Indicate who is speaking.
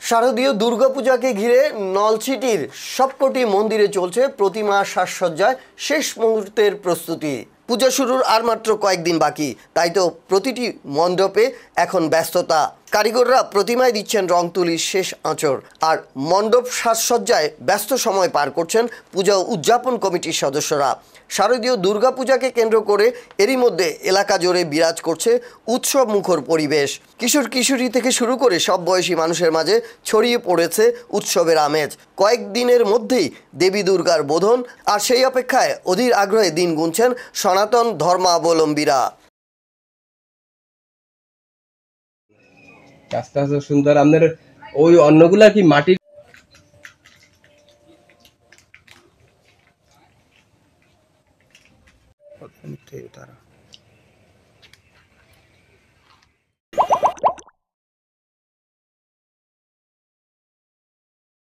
Speaker 1: শারদীয় দুর্গাপূজাকে ঘিরে নলছিটির সবকটি মন্দিরে চলছে প্রতিমা সাজসজ্জায় শেষ মুহূর্তের প্রস্তুতি। পূজা শুরুর আর মাত্র কয়েকদিন বাকি, তাই তো প্রতিটি মণ্ডপে এখন ব্যস্ততা। কারিগররা প্রতিমায় দিচ্ছেন রং তুলির শেষ আঁচড়, আর মণ্ডপ সাজসজ্জায় ব্যস্ত সময় পার করছেন পূজা উদযাপন কমিটির সদস্যরা। শারদীয় দুর্গাপূজাকে কেন্দ্র করে এরই মধ্যে এলাকা জুড়ে বিরাজ করছে উৎসব মুখর পরিবেশ। কিশোর কিশোরী থেকে শুরু করে সব বয়সী মানুষের মাঝে ছড়িয়ে পড়েছে উৎসবের আমেজ। কয়েকদিনের মধ্যেই দেবী দুর্গার বোধন, আর সেই অপেক্ষায় অধীর আগ্রহে দিন গুনছেন সনাতন ধর্মাবলম্বীরা।
Speaker 2: আস্তে আস্তে সুন্দর। আপনার ওই অন্নগুলা কি মাটির?